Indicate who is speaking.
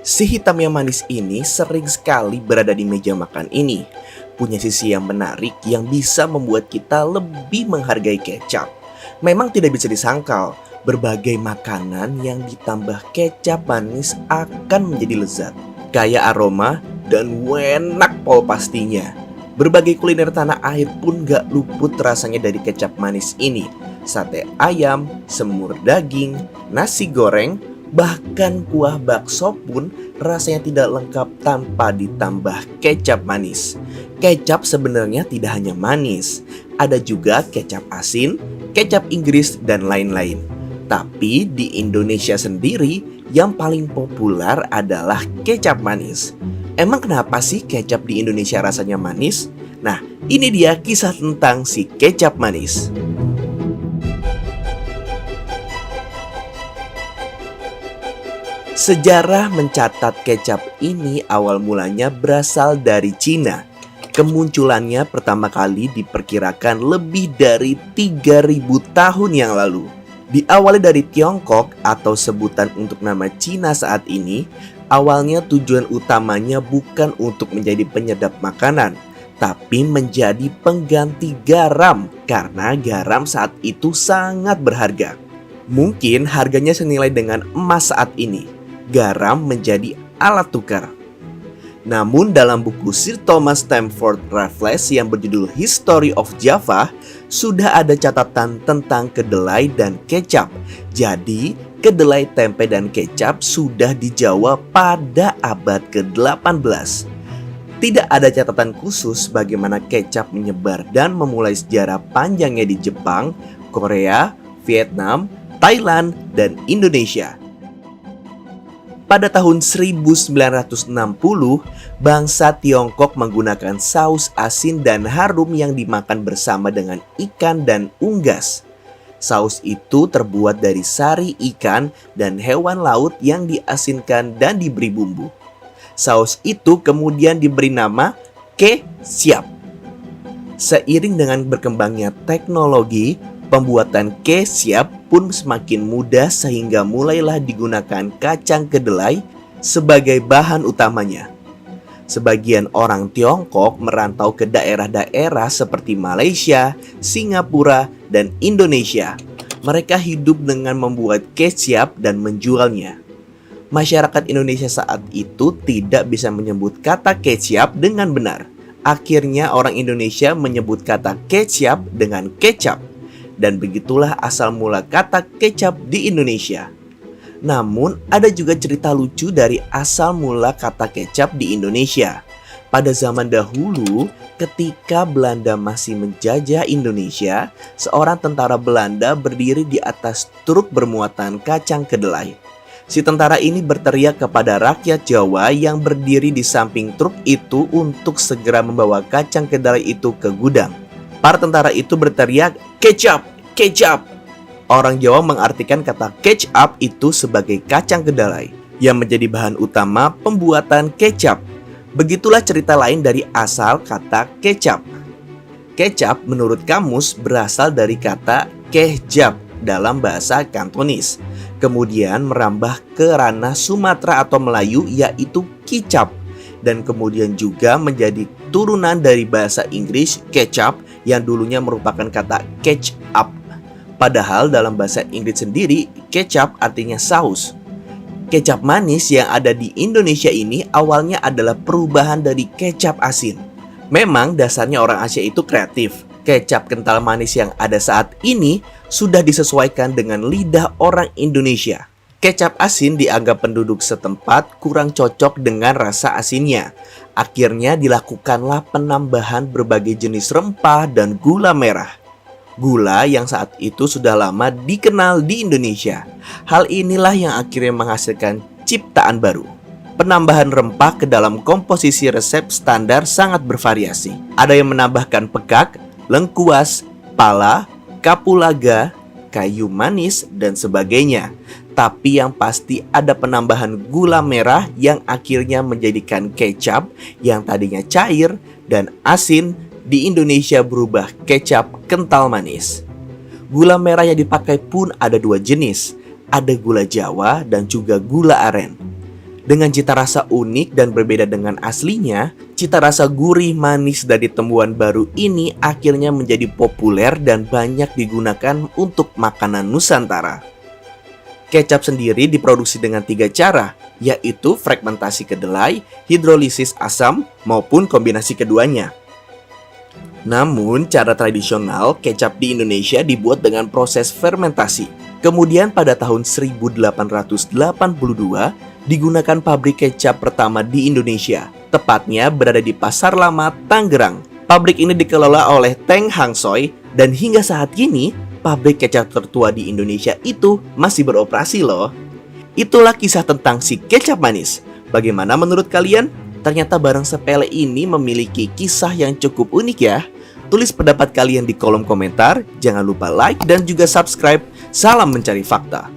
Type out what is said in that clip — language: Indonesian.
Speaker 1: Si hitam yang manis ini sering sekali berada di meja makan ini. Punya sisi yang menarik yang bisa membuat kita lebih menghargai kecap. Memang tidak bisa disangkal, berbagai makanan yang ditambah kecap manis akan menjadi lezat. Kaya aroma dan enak pol pastinya. Berbagai kuliner tanah air pun gak luput rasanya dari kecap manis ini. Sate ayam, semur daging, nasi goreng, bahkan kuah bakso pun rasanya tidak lengkap tanpa ditambah kecap manis. Kecap sebenarnya tidak hanya manis, ada juga kecap asin, kecap Inggris, dan lain-lain. Tapi di Indonesia sendiri yang paling populer adalah kecap manis. Emang kenapa sih kecap di Indonesia rasanya manis? Nah, ini dia kisah tentang si kecap manis. Sejarah mencatat kecap ini awal mulanya berasal dari Cina. Kemunculannya pertama kali diperkirakan lebih dari 3000 tahun yang lalu. Diawali dari Tiongkok atau sebutan untuk nama Cina saat ini, awalnya tujuan utamanya bukan untuk menjadi penyedap makanan, tapi menjadi pengganti garam karena garam saat itu sangat berharga. Mungkin harganya senilai dengan emas saat ini. Garam menjadi alat tukar. Namun dalam buku Sir Thomas Stamford Raffles yang berjudul History of Java, sudah ada catatan tentang kedelai dan kecap. Jadi, kedelai, tempe, dan kecap sudah di Jawa pada abad ke-18. Tidak ada catatan khusus bagaimana kecap menyebar dan memulai sejarah panjangnya di Jepang, Korea, Vietnam, Thailand, dan Indonesia. Pada tahun 1960, bangsa Tiongkok menggunakan saus asin dan harum yang dimakan bersama dengan ikan dan unggas. Saus itu terbuat dari sari ikan dan hewan laut yang diasinkan dan diberi bumbu. Saus itu kemudian diberi nama kecap. Seiring dengan berkembangnya teknologi, pembuatan kecap pun semakin mudah sehingga mulailah digunakan kacang kedelai sebagai bahan utamanya. Sebagian orang Tiongkok merantau ke daerah-daerah seperti Malaysia, Singapura, dan Indonesia. Mereka hidup dengan membuat kecap dan menjualnya. Masyarakat Indonesia saat itu tidak bisa menyebut kata kecap dengan benar. Akhirnya orang Indonesia menyebut kata kecap dengan kecap. Dan begitulah asal mula kata kecap di Indonesia. Namun ada juga cerita lucu dari asal mula kata kecap di Indonesia. Pada zaman dahulu, ketika Belanda masih menjajah Indonesia, seorang tentara Belanda berdiri di atas truk bermuatan kacang kedelai. Si tentara ini berteriak kepada rakyat Jawa yang berdiri di samping truk itu untuk segera membawa kacang kedelai itu ke gudang. Para tentara itu berteriak, "Kecap! Kecap!" Orang Jawa mengartikan kata kecap itu sebagai kacang kedelai yang menjadi bahan utama pembuatan kecap. Begitulah cerita lain dari asal kata kecap. Kecap menurut kamus berasal dari kata kehjap dalam bahasa Kantonis. Kemudian merambah ke ranah Sumatera atau Melayu yaitu kicap. Dan kemudian juga menjadi turunan dari bahasa Inggris ketchup yang dulunya merupakan kata catch up. Padahal dalam bahasa Inggris sendiri, kecap artinya saus. Kecap manis yang ada di Indonesia ini awalnya adalah perubahan dari kecap asin. Memang dasarnya orang Asia itu kreatif. Kecap kental manis yang ada saat ini sudah disesuaikan dengan lidah orang Indonesia. Kecap asin dianggap penduduk setempat kurang cocok dengan rasa asinnya. Akhirnya dilakukanlah penambahan berbagai jenis rempah dan gula merah. Gula yang saat itu sudah lama dikenal di Indonesia. Hal inilah yang akhirnya menghasilkan ciptaan baru. Penambahan rempah ke dalam komposisi resep standar sangat bervariasi. Ada yang menambahkan pekak, lengkuas, pala, kapulaga, kayu manis, dan sebagainya. Tapi yang pasti ada penambahan gula merah yang akhirnya menjadikan kecap yang tadinya cair dan asin di Indonesia berubah kecap kental manis. Gula merah yang dipakai pun ada dua jenis, ada gula Jawa dan juga gula aren. Dengan cita rasa unik dan berbeda dengan aslinya, cita rasa gurih manis dari temuan baru ini akhirnya menjadi populer dan banyak digunakan untuk makanan Nusantara. Kecap sendiri diproduksi dengan 3 cara, yaitu fragmentasi kedelai, hidrolisis asam, maupun kombinasi keduanya. Namun, cara tradisional kecap di Indonesia dibuat dengan proses fermentasi. Kemudian pada tahun 1882, digunakan pabrik kecap pertama di Indonesia, tepatnya berada di Pasar Lama, Tangerang. Pabrik ini dikelola oleh Teng Hang Soy dan hingga saat ini, pabrik kecap tertua di Indonesia itu masih beroperasi loh. Itulah kisah tentang si kecap manis. Bagaimana menurut kalian? Ternyata barang sepele ini memiliki kisah yang cukup unik ya. Tulis pendapat kalian di kolom komentar, jangan lupa like dan juga subscribe. Salam mencari fakta.